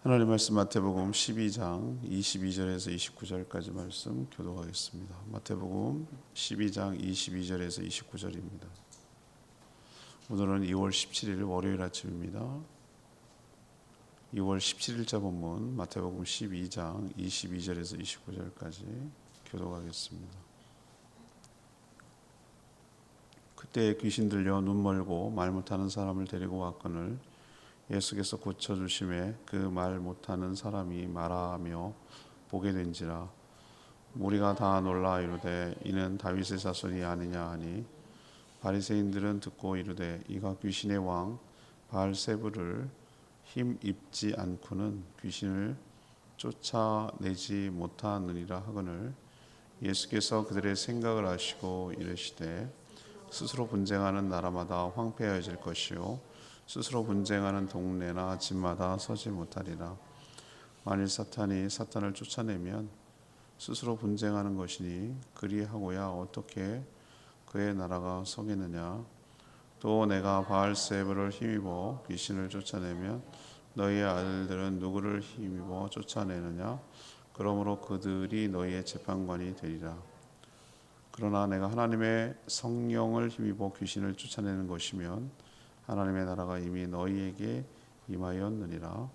하나님 말씀 마태복음 12장 22절에서 29절까지 말씀 교독하겠습니다. 마태복음 12장 22절에서 29절입니다. 오늘은 2월 17일 월요일 아침입니다. 2월 17일자 본문 마태복음 12장 22절에서 29절까지 교독하겠습니다. 그때 귀신 들려 눈 멀고 말 못하는 사람을 데리고 왔거늘 예수께서 고쳐주심에 그 말 못하는 사람이 말하며 보게 된지라. 무리가 다 놀라 이르되 이는 다윗의 자손이 아니냐 하니 바리새인들은 듣고 이르되 이가 귀신의 왕 바알세불을 힘 입지 않고는 귀신을 쫓아내지 못하느니라 하거늘 예수께서 그들의 생각을 아시고 이르시되 스스로 분쟁하는 나라마다 황폐해질 것이요 스스로 분쟁하는 동네나 집마다 서지 못하리라. 만일 사탄이 사탄을 쫓아내면 스스로 분쟁하는 것이니 그리하고야 어떻게 그의 나라가 서겠느냐. 또 내가 바알세불을 힘입어 귀신을 쫓아내면 너희의 아들들은 누구를 힘입어 쫓아내느냐. 그러므로 그들이 너희의 재판관이 되리라. 그러나 내가 하나님의 성령을 힘입어 귀신을 쫓아내는 것이면 하나님의 나라가 이미 너희에게 임하였느니라.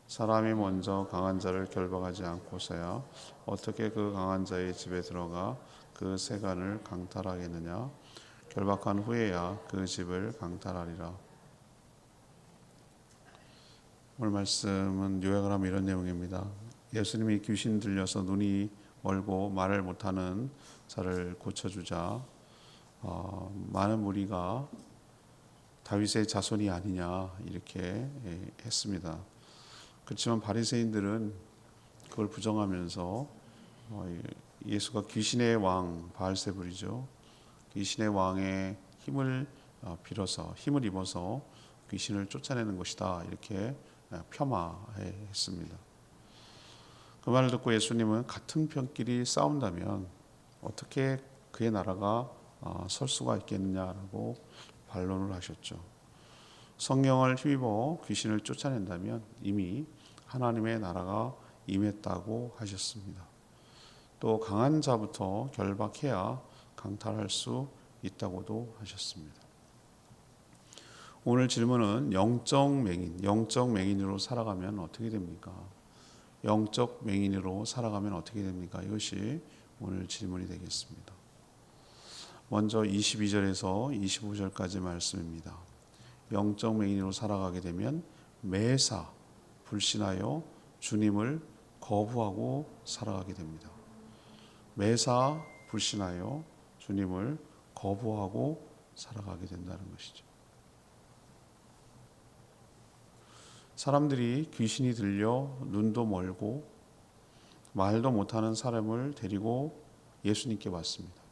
사람이 먼저 강한 자를 결박하지 않고서야 어떻게 그 강한 자의 집에 들어가 그 세간을 강탈하겠느냐. 결박한 후에야 그 집을 강탈하리라. 오늘 말씀은 요약을 하면 이런 내용입니다. 예수님이 귀신 들려서 눈이 멀고 말을 못하는 자를 고쳐주자 많은 무리가 다윗의 자손이 아니냐 이렇게 했습니다. 그렇지만 바리새인들은 그걸 부정하면서 예수가 귀신의 왕 바알세불이죠. 귀신의 왕의 힘을 빌어서 힘을 입어서 귀신을 쫓아내는 것이다 이렇게 폄하했습니다. 그 말을 듣고 예수님은 같은 편끼리 싸운다면 어떻게 그의 나라가 설 수가 있겠느냐라고 반론을 하셨죠. 성령을 힘입어 귀신을 쫓아낸다면 이미 하나님의 나라가 임했다고 하셨습니다. 또 강한 자부터 결박해야 강탈할 수 있다고도 하셨습니다. 오늘 질문은 영적 맹인으로 살아가면 어떻게 됩니까? 영적 맹인으로 살아가면 어떻게 됩니까? 이것이 오늘 질문이 되겠습니다. 먼저 22절에서 25절까지 말씀입니다. 영적 맹인으로 살아가게 되면 매사 불신하여 주님을 거부하고 살아가게 됩니다. 매사 불신하여 주님을 거부하고 살아가게 된다는 것이죠. 사람들이 귀신이 들려 눈도 멀고 말도 못하는 사람을 데리고 예수님께 왔습니다.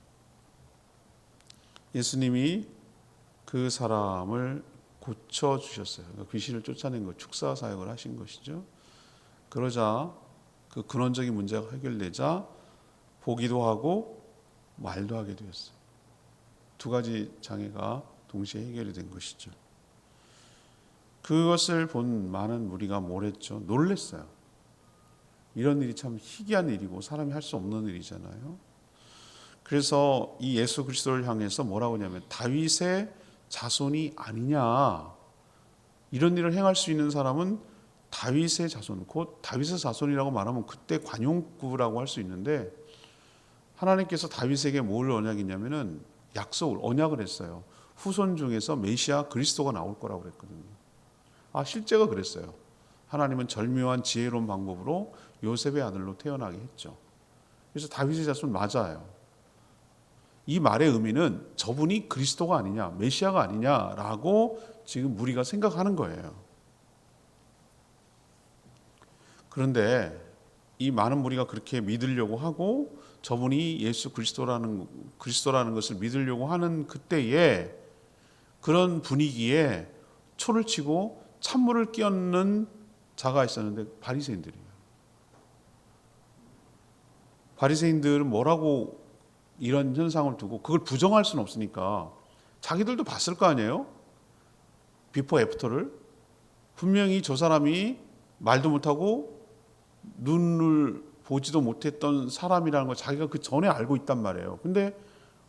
예수님이 그 사람을 고쳐주셨어요. 그러니까 귀신을 쫓아낸 것, 축사 사역을 하신 것이죠. 그러자 그 근원적인 문제가 해결되자 보기도 하고 말도 하게 되었어요. 두 가지 장애가 동시에 해결이 된 것이죠. 그것을 본 많은 무리가 뭘 했죠? 놀랬어요. 이런 일이 참 희귀한 일이고 사람이 할 수 없는 일이잖아요. 그래서 이 예수 그리스도를 향해서 뭐라고 하냐면 다윗의 자손이 아니냐. 이런 일을 행할 수 있는 사람은 다윗의 자손, 곧 다윗의 자손이라고 말하면 그때 관용구라고 할 수 있는데 하나님께서 다윗에게 뭘 언약했냐면은 언약을 했어요. 후손 중에서 메시아 그리스도가 나올 거라고 그랬거든요. 실제가 그랬어요. 하나님은 절묘한 지혜로운 방법으로 요셉의 아들로 태어나게 했죠. 그래서 다윗의 자손 맞아요. 이 말의 의미는 저분이 그리스도가 아니냐, 메시아가 아니냐라고 지금 무리가 생각하는 거예요. 그런데 이 많은 무리가 그렇게 믿으려고 하고 저분이 예수 그리스도라는 것을 믿으려고 하는 그때에 그런 분위기에 초를 치고 찬물을 끼얹는 자가 있었는데 바리새인들이에요. 바리새인들은 뭐라고 이런 현상을 두고 그걸 부정할 수는 없으니까 자기들도 봤을 거 아니에요? 비포 애프터를 분명히 저 사람이 말도 못하고 눈을 보지도 못했던 사람이라는 걸 자기가 그 전에 알고 있단 말이에요. 근데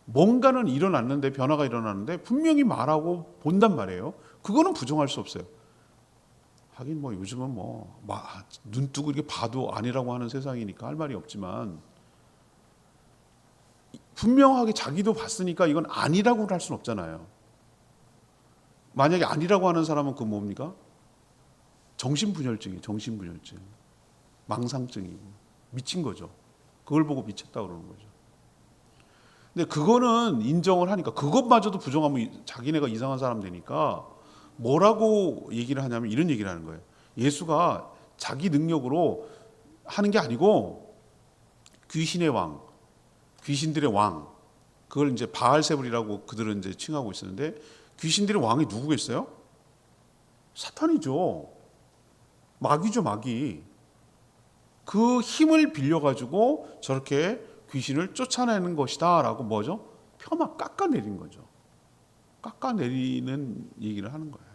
뭔가는 일어났는데, 변화가 일어났는데 분명히 말하고 본단 말이에요. 그거는 부정할 수 없어요. 하긴 뭐 요즘은 뭐 눈 뜨고 이렇게 봐도 아니라고 하는 세상이니까 할 말이 없지만, 분명하게 자기도 봤으니까 이건 아니라고 할 수는 없잖아요. 만약에 아니라고 하는 사람은 그 뭡니까? 정신분열증이에요. 정신분열증. 망상증이고 미친 거죠. 그걸 보고 미쳤다 그러는 거죠. 근데 그거는 인정을 하니까, 그것마저도 부정하면 자기네가 이상한 사람 되니까 뭐라고 얘기를 하냐면 이런 얘기를 하는 거예요. 예수가 자기 능력으로 하는 게 아니고 귀신의 왕, 귀신들의 왕, 그걸 이제 바알세불이라고 그들은 이제 칭하고 있었는데, 귀신들의 왕이 누구겠어요? 사탄이죠. 마귀죠, 마귀. 그 힘을 빌려가지고 저렇게 귀신을 쫓아내는 것이다라고 뭐죠? 폄하 깎아내린 거죠. 깎아내리는 얘기를 하는 거예요.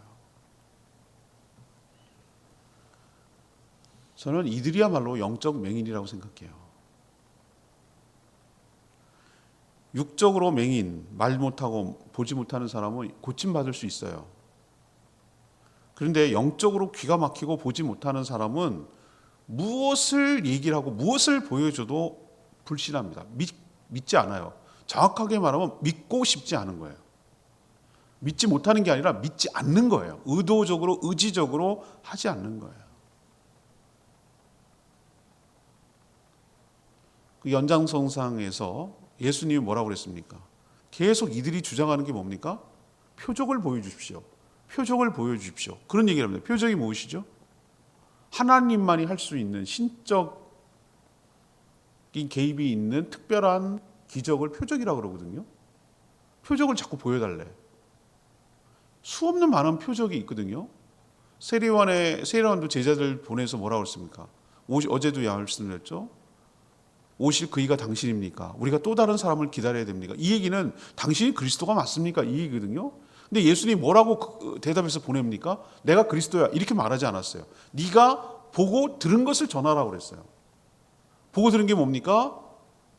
저는 이들이야말로 영적 맹인이라고 생각해요. 육적으로 맹인, 말 못하고 보지 못하는 사람은 고침받을 수 있어요. 그런데 영적으로 귀가 막히고 보지 못하는 사람은 무엇을 얘기를 하고 무엇을 보여줘도 불신합니다. 믿지 않아요. 정확하게 말하면 믿고 싶지 않은 거예요. 믿지 못하는 게 아니라 믿지 않는 거예요. 의도적으로, 의지적으로 하지 않는 거예요. 그 연장선상에서 예수님이 뭐라고 그랬습니까? 계속 이들이 주장하는 게 뭡니까? 표적을 보여주십시오. 표적을 보여주십시오. 그런 얘기를 합니다. 표적이 무엇이죠? 하나님만이 할 수 있는 신적인 개입이 있는 특별한 기적을 표적이라고 그러거든요. 표적을 자꾸 보여달래. 수없는 많은 표적이 있거든요. 세례요한도 제자들 보내서 뭐라고 했습니까? 어제도 말씀드렸죠. 오실 그이가 당신입니까? 우리가 또 다른 사람을 기다려야 됩니까? 이 얘기는 당신이 그리스도가 맞습니까? 이 얘기거든요. 근데 예수님이 뭐라고 대답해서 보냅니까? 내가 그리스도야, 이렇게 말하지 않았어요. 네가 보고 들은 것을 전하라고 그랬어요. 보고 들은 게 뭡니까?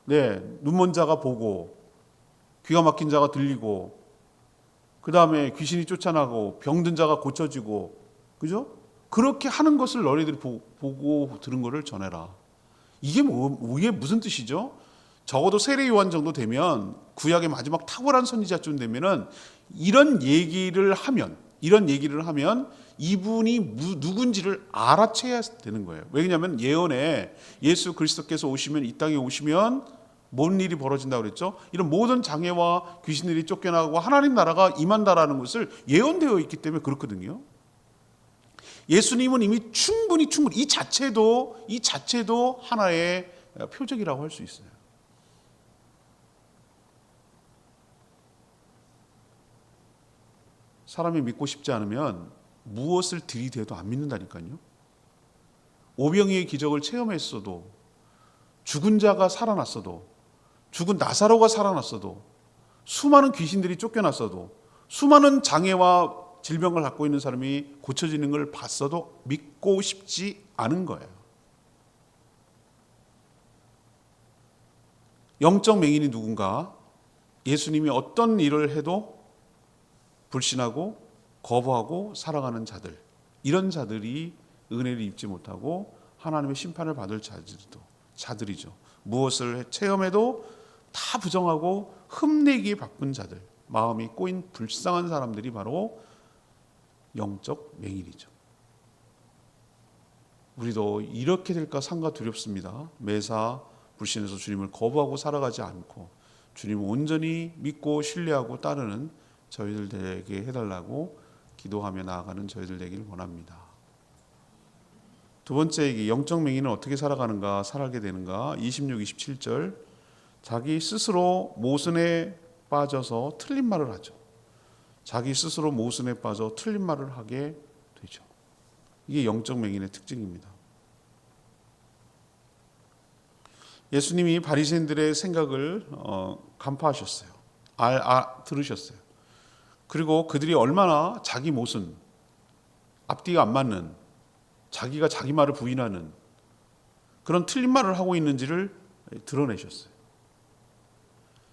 네, 눈먼 자가 보고, 귀가 막힌 자가 들리고, 그 다음에 귀신이 쫓아나고, 병든 자가 고쳐지고, 그죠? 그렇게 하는 것을 너희들이 보고 들은 것을 전해라. 이게 무슨 뜻이죠? 적어도 세례 요한 정도 되면, 구약의 마지막 탁월한 선지자쯤 되면은 이런 얘기를 하면 이분이 누군지를 알아채야 되는 거예요. 왜냐하면 예언에 예수 그리스도께서 오시면, 이 땅에 오시면 뭔 일이 벌어진다고 그랬죠? 이런 모든 장애와 귀신들이 쫓겨나고 하나님 나라가 임한다라는 것을 예언되어 있기 때문에 그렇거든요. 예수님은 이미 충분히 이 자체도 하나의 표적이라고 할 수 있어요. 사람이 믿고 싶지 않으면 무엇을 들이대도 안 믿는다니까요. 오병이의 기적을 체험했어도, 죽은 자가 살아났어도, 죽은 나사로가 살아났어도, 수많은 귀신들이 쫓겨났어도, 수많은 장애와 질병을 갖고 있는 사람이 고쳐지는 걸 봤어도 믿고 싶지 않은 거예요. 영적 맹인이 누군가? 예수님이 어떤 일을 해도 불신하고 거부하고 살아가는 자들, 이런 자들이 은혜를 입지 못하고 하나님의 심판을 받을 자들이죠. 무엇을 체험해도 다 부정하고 흠내기에 바쁜 자들, 마음이 꼬인 불쌍한 사람들이 바로 영적 맹인이죠. 우리도 이렇게 될까 상가 두렵습니다. 매사 불신해서 주님을 거부하고 살아가지 않고 주님을 온전히 믿고 신뢰하고 따르는 저희들 되게 해달라고 기도하며 나아가는 저희들 되기를 원합니다. 두 번째 얘기, 영적 맹인은 어떻게 살아가게 되는가? 26, 27절, 자기 스스로 모순에 빠져서 틀린 말을 하죠. 자기 스스로 모순에 빠져 틀린 말을 하게 되죠. 이게 영적 맹인의 특징입니다. 예수님이 바리새인들의 생각을 간파하셨어요. 들으셨어요. 그리고 그들이 얼마나 자기 모순, 앞뒤가 안 맞는 자기가 자기 말을 부인하는 그런 틀린 말을 하고 있는지를 드러내셨어요.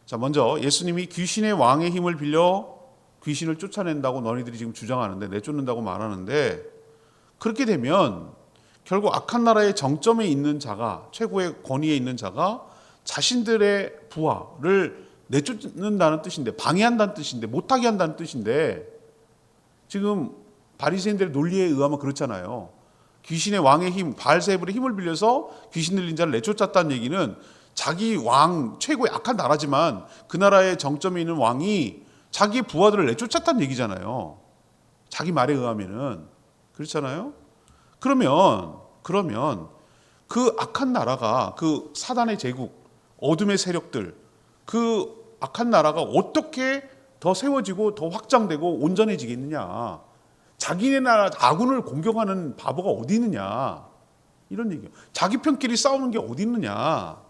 자, 먼저 예수님이 귀신의 왕의 힘을 빌려 귀신을 쫓아낸다고 너희들이 지금 주장하는데, 내쫓는다고 말하는데, 그렇게 되면 결국 악한 나라의 정점에 있는 자가, 최고의 권위에 있는 자가 자신들의 부하를 내쫓는다는 뜻인데, 방해한다는 뜻인데, 못하게 한다는 뜻인데, 지금 바리새인들의 논리에 의하면 그렇잖아요. 귀신의 왕의 힘, 바알세불의 힘을 빌려서 귀신 들린 자를 내쫓았다는 얘기는 자기 왕, 최고의 악한 나라지만 그 나라의 정점에 있는 왕이 자기 부하들을 내쫓았다는 얘기잖아요. 자기 말에 의하면은. 그렇잖아요. 그러면 그 악한 나라가, 그 사단의 제국, 어둠의 세력들, 그 악한 나라가 어떻게 더 세워지고 더 확장되고 온전해지겠느냐. 자기네 나라 아군을 공격하는 바보가 어디 있느냐. 이런 얘기예요. 자기 편끼리 싸우는 게 어디 있느냐.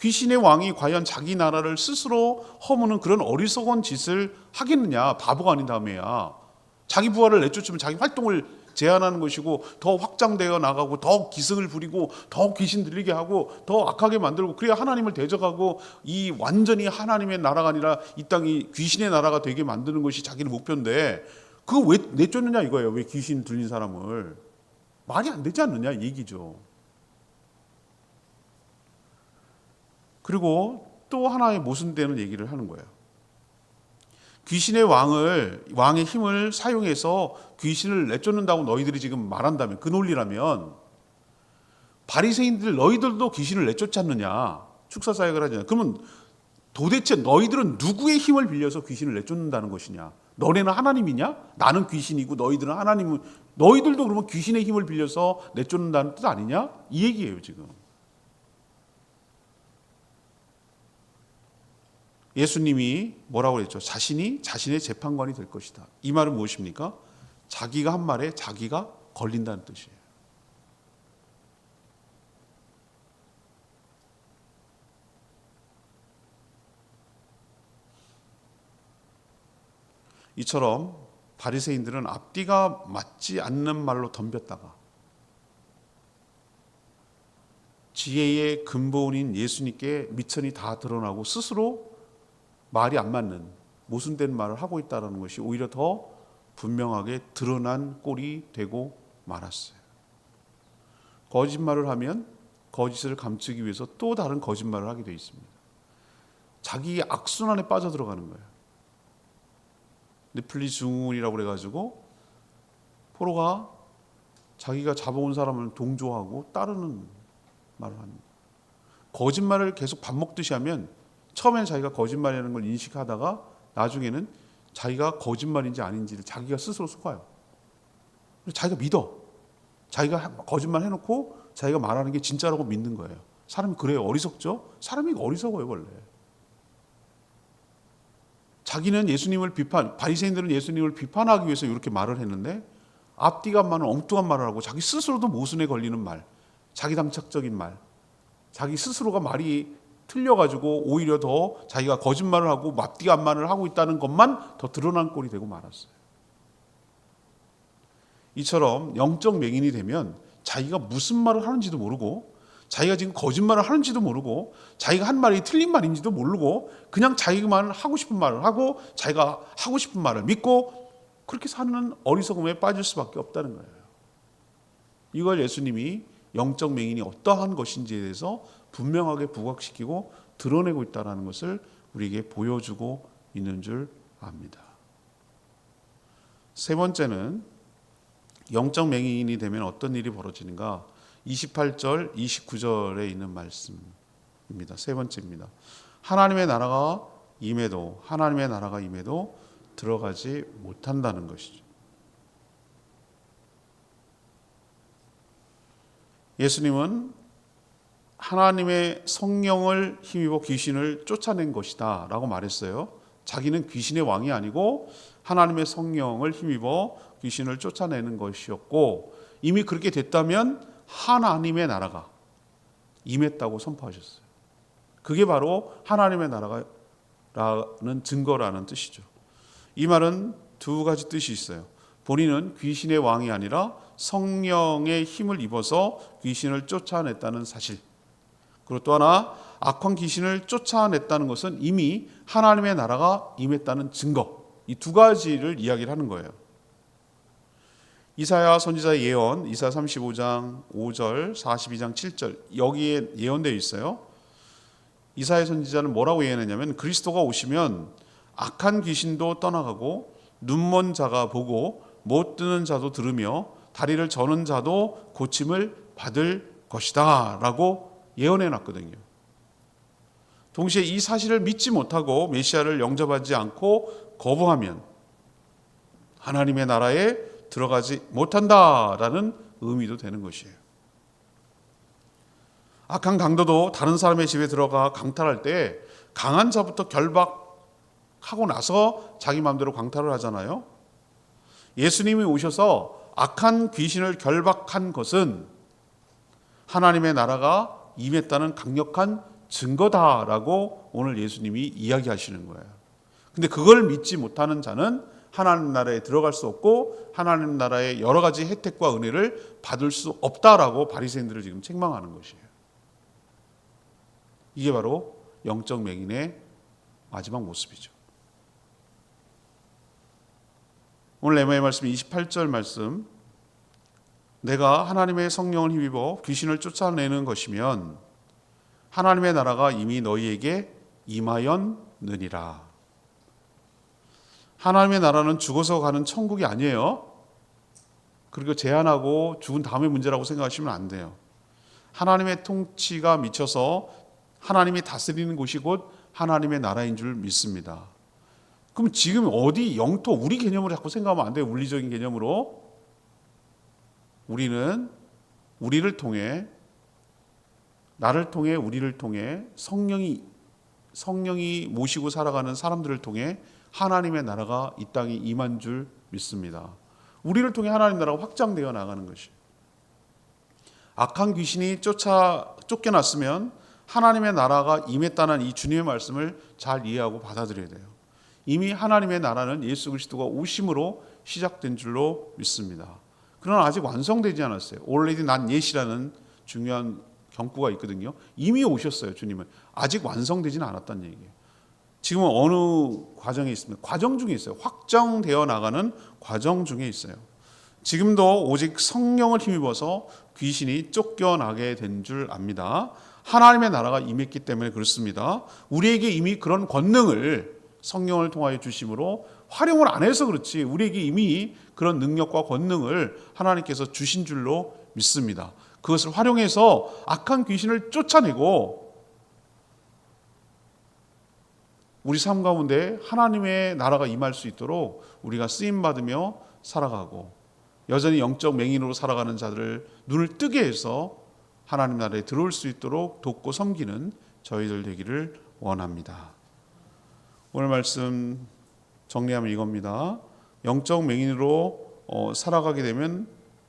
귀신의 왕이 과연 자기 나라를 스스로 허무는 그런 어리석은 짓을 하겠느냐. 바보가 아닌 다음에야. 자기 부하를 내쫓으면 자기 활동을 제한하는 것이고, 더 확장되어 나가고, 더 기승을 부리고, 더 귀신 들리게 하고, 더 악하게 만들고, 그래야 하나님을 대적하고 이 완전히 하나님의 나라가 아니라 이 땅이 귀신의 나라가 되게 만드는 것이 자기의 목표인데, 그거 왜 내쫓느냐 이거예요. 왜 귀신 들린 사람을. 말이 안 되지 않느냐 얘기죠. 그리고 또 하나의 모순되는 얘기를 하는 거예요. 귀신의 왕의 힘을 사용해서 귀신을 내쫓는다고 너희들이 지금 말한다면, 그 논리라면 바리새인들 너희들도 귀신을 내쫓았느냐, 축사사역을 하잖아요. 그러면 도대체 너희들은 누구의 힘을 빌려서 귀신을 내쫓는다는 것이냐? 너네는 하나님이냐? 나는 귀신이고 너희들은 하나님은, 너희들도 그러면 귀신의 힘을 빌려서 내쫓는다는 뜻 아니냐? 이 얘기예요 지금. 예수님이 뭐라고 그랬죠? 자신이 자신의 재판관이 될 것이다. 이 말은 무엇입니까? 자기가 한 말에 자기가 걸린다는 뜻이에요. 이처럼 바리새인들은 앞뒤가 맞지 않는 말로 덤볐다가 지혜의 근본인 예수님께 미천이 다 드러나고 스스로 말이 안 맞는 모순된 말을 하고 있다는 것이 오히려 더 분명하게 드러난 꼴이 되고 말았어요. 거짓말을 하면 거짓을 감추기 위해서 또 다른 거짓말을 하게 되어 있습니다. 자기의 악순환에 빠져들어가는 거예요. 느플리 증후군이라고 그래가지고 포로가 자기가 잡아온 사람을 동조하고 따르는 말을 합니다. 거짓말을 계속 밥 먹듯이 하면 처음에는 자기가 거짓말이라는 걸 인식하다가 나중에는 자기가 거짓말인지 아닌지를 자기가 스스로 속아요. 자기가 믿어. 자기가 거짓말 해놓고 자기가 말하는 게 진짜라고 믿는 거예요. 사람이 그래요. 어리석죠? 사람이 어리석어요 원래. 자기는 바리새인들은 예수님을 비판하기 위해서 이렇게 말을 했는데 앞뒤가 안 맞는 엉뚱한 말을 하고 자기 스스로도 모순에 걸리는 말, 자기 당착적인 말, 자기 스스로가 말이 틀려가지고 오히려 더 자기가 거짓말을 하고 앞뒤가 안 맞는 하고 있다는 것만 더 드러난 꼴이 되고 말았어요. 이처럼 영적 맹인이 되면 자기가 무슨 말을 하는지도 모르고 자기가 지금 거짓말을 하는지도 모르고 자기가 한 말이 틀린 말인지도 모르고 그냥 자기만 하고 싶은 말을 하고 자기가 하고 싶은 말을 믿고 그렇게 사는 어리석음에 빠질 수밖에 없다는 거예요. 이걸 예수님이 영적 맹인이 어떠한 것인지에 대해서 분명하게 부각시키고 드러내고 있다는 것을 우리에게 보여주고 있는 줄 압니다. 세 번째는 영적 맹인이 되면 어떤 일이 벌어지는가? 28절, 29절에 있는 말씀입니다. 세 번째입니다. 하나님의 나라가 임해도 들어가지 못한다는 것이죠. 예수님은 하나님의 성령을 힘입어 귀신을 쫓아낸 것이다 라고 말했어요. 자기는 귀신의 왕이 아니고 하나님의 성령을 힘입어 귀신을 쫓아내는 것이었고, 이미 그렇게 됐다면 하나님의 나라가 임했다고 선포하셨어요. 그게 바로 하나님의 나라라는 증거라는 뜻이죠. 이 말은 두 가지 뜻이 있어요. 본인은 귀신의 왕이 아니라 성령의 힘을 입어서 귀신을 쫓아냈다는 사실, 그리고 또 하나 악한 귀신을 쫓아냈다는 것은 이미 하나님의 나라가 임했다는 증거, 이 두 가지를 이야기를 하는 거예요. 이사야 선지자의 예언, 이사야 35장 5절, 42장 7절 여기에 예언되어 있어요. 이사야 선지자는 뭐라고 예언했냐면 그리스도가 오시면 악한 귀신도 떠나가고 눈먼 자가 보고 못 듣는 자도 들으며 다리를 저는 자도 고침을 받을 것이다 라고 예언해 놨거든요. 동시에 이 사실을 믿지 못하고 메시아를 영접하지 않고 거부하면 하나님의 나라에 들어가지 못한다라는 의미도 되는 것이에요. 악한 강도도 다른 사람의 집에 들어가 강탈할 때 강한 자부터 결박하고 나서 자기 마음대로 강탈을 하잖아요. 예수님이 오셔서 악한 귀신을 결박한 것은 하나님의 나라가 임했다는 강력한 증거다라고 오늘 예수님이 이야기하시는 거예요. 근데 그걸 믿지 못하는 자는 하나님 나라에 들어갈 수 없고 하나님 나라의 여러 가지 혜택과 은혜를 받을 수 없다라고 바리새인들을 지금 책망하는 것이에요. 이게 바로 영적 맹인의 마지막 모습이죠. 오늘 레마의 말씀 28절 말씀, 내가 하나님의 성령을 힘입어 귀신을 쫓아내는 것이면 하나님의 나라가 이미 너희에게 임하였느니라. 하나님의 나라는 죽어서 가는 천국이 아니에요. 그리고 제한하고 죽은 다음의 문제라고 생각하시면 안 돼요. 하나님의 통치가 미쳐서 하나님이 다스리는 곳이 곧 하나님의 나라인 줄 믿습니다. 그럼 지금 어디 영토, 우리 개념으로 자꾸 생각하면 안 돼요. 물리적인 개념으로. 우리는 우리를 통해, 나를 통해, 우리를 통해 성령이 모시고 살아가는 사람들을 통해 하나님의 나라가 이 땅에 임한 줄 믿습니다. 우리를 통해 하나님 나라가 확장되어 나가는 것이. 악한 귀신이 쫓겨났으면 하나님의 나라가 임했다는 이 주님의 말씀을 잘 이해하고 받아들여야 돼요. 이미 하나님의 나라는 예수 그리스도가 오심으로 시작된 줄로 믿습니다. 그러나 아직 완성되지 않았어요. Already not yet이라는 중요한 경구가 있거든요. 이미 오셨어요, 주님은. 아직 완성되지는 않았다는 얘기예요. 지금은 어느 과정에 있습니까? 과정 중에 있어요. 확정되어 나가는 과정 중에 있어요. 지금도 오직 성령을 힘입어서 귀신이 쫓겨나게 된 줄 압니다. 하나님의 나라가 임했기 때문에 그렇습니다. 우리에게 이미 그런 권능을 성령을 통하여 주심으로 활용을 안 해서 그렇지 우리에게 이미 그런 능력과 권능을 하나님께서 주신 줄로 믿습니다. 그것을 활용해서 악한 귀신을 쫓아내고 우리 삶 가운데 하나님의 나라가 임할 수 있도록 우리가 쓰임받으며 살아가고 여전히 영적 맹인으로 살아가는 자들을 눈을 뜨게 해서 하나님 나라에 들어올 수 있도록 돕고 섬기는 저희들 되기를 원합니다. 오늘 말씀 정리하면 이겁니다. 영적 맹인으로 살아가게 되면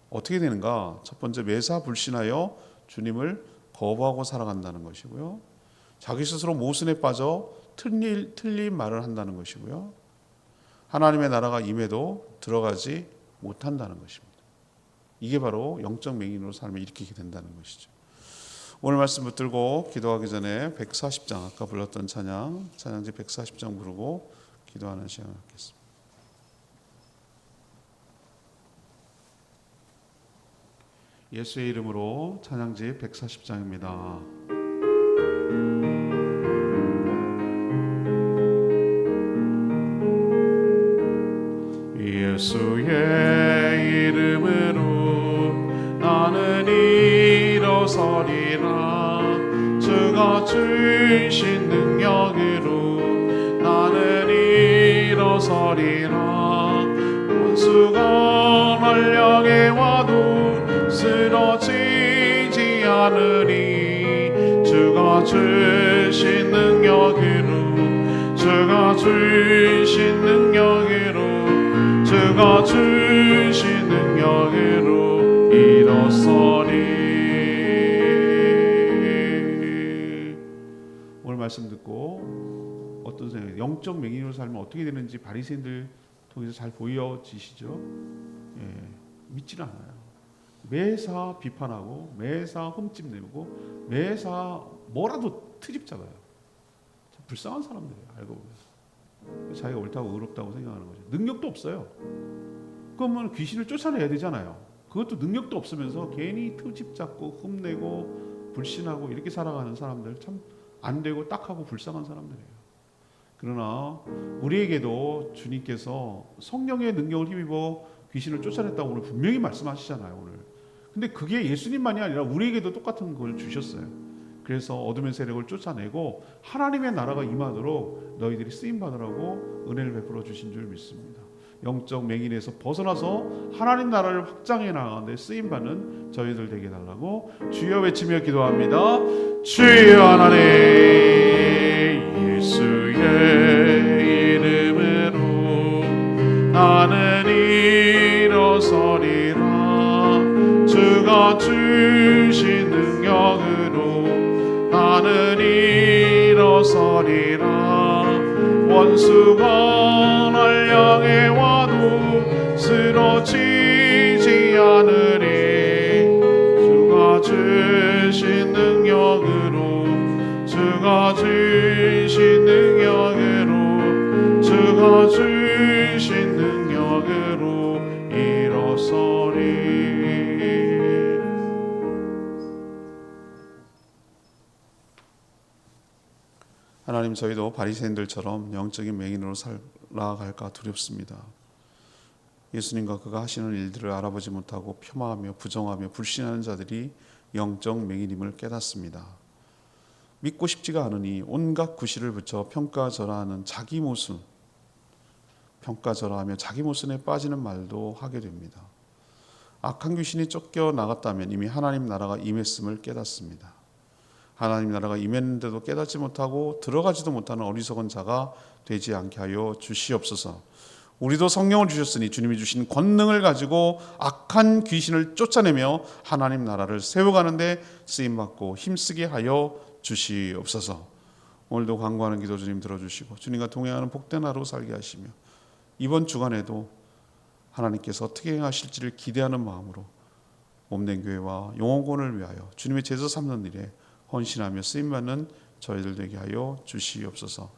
어떻게 되는가? 첫 번째, 매사 불신하여 주님을 거부하고 살아간다는 것이고요. 자기 스스로 모순에 빠져 틀린 말을 한다는 것이고요. 하나님의 나라가 임해도 들어가지 못한다는 것입니다. 이게 바로 영적 맹인으로 삶을 일으키게 된다는 것이죠. 오늘 말씀 붙들고 기도하기 전에 140장 아까 불렀던 찬양지 140장 부르고 기도하는 시간을 갖겠습니다. 예수의 이름으로 찬양지 140장입니다. 예수의 이름으로 나는 일어서리라. 주가 주신 능력으로 나는 일어서리라. 원수가 날 향해 와도 쓰러지지 않으리. 주가 주신 능력으로 주가 주신 능력으로 일어서리. 오늘 말씀 듣고 어떤 생각이에요? 영적 맹인으로 살면 어떻게 되는지 바리새인들 통해서 잘 보여지시죠? 믿지는 않아요. 매사 비판하고 매사 흠집 내고 매사 뭐라도 트집 잡아요. 참 불쌍한 사람들이에요. 알고 보면 자기가 옳다고 의롭다고 생각하는 거죠. 능력도 없어요. 그러면 귀신을 쫓아내야 되잖아요. 그것도 능력도 없으면서 괜히 트집 잡고 흠내고 불신하고 이렇게 살아가는 사람들 참 안 되고 딱하고 불쌍한 사람들이에요. 그러나 우리에게도 주님께서 성령의 능력을 힘입어 귀신을 쫓아냈다고 오늘 분명히 말씀하시잖아요. 오늘. 근데 그게 예수님만이 아니라 우리에게도 똑같은 걸 주셨어요. 그래서 어둠의 세력을 쫓아내고 하나님의 나라가 임하도록 너희들이 쓰임 받으라고 은혜를 베풀어 주신 줄 믿습니다. 영적 맹인에서 벗어나서 하나님 나라를 확장해 나가는데 쓰임 받는 저희들 되게 달라고 주여 외치며 기도합니다. 주여 하나님 예수의 이름으로 나는 일어서리라. 주가 주신 능력으로 나는 일어서리라. 원수가 날 향해 와도 쓰러지지 않으리. 주가 주신 능력으로 주가 주신 능력으로 주가 주신 능력으로 일어서리. 하나님, 저희도 바리새인들처럼 영적인 맹인으로 살아갈까 두렵습니다. 예수님과 그가 하시는 일들을 알아보지 못하고 폄하하며 부정하며 불신하는 자들이 영적 맹인임을 깨닫습니다. 믿고 싶지가 않으니 온갖 구실을 붙여 평가절하하는 자기 모순, 평가절하하며 자기 모순에 빠지는 말도 하게 됩니다. 악한 귀신이 쫓겨 나갔다면 이미 하나님 나라가 임했음을 깨닫습니다. 하나님 나라가 임했는데도 깨닫지 못하고 들어가지도 못하는 어리석은 자가 되지 않게 하여 주시옵소서. 우리도 성령을 주셨으니 주님이 주신 권능을 가지고 악한 귀신을 쫓아내며 하나님 나라를 세워가는데 쓰임받고 힘쓰게 하여 주시옵소서. 오늘도 간구하는 기도 주님 들어주시고 주님과 동행하는 복된 하루 살게 하시며 이번 주간에도 하나님께서 어떻게 행하실지를 기대하는 마음으로 몸된 교회와 영혼권을 위하여 주님의 제자 삼는 일에 헌신하며 쓰임받는 저희들 되게 하여 주시옵소서.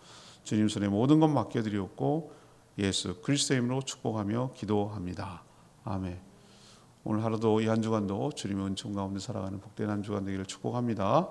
주님 손에 모든 것 맡겨드리옵고 예수 그리스도의 이름으로 축복하며 기도합니다. 아멘. 오늘 하루도 이 한 주간도 주님의 은총 가운데 살아가는 복된 한 주간 되기를 축복합니다.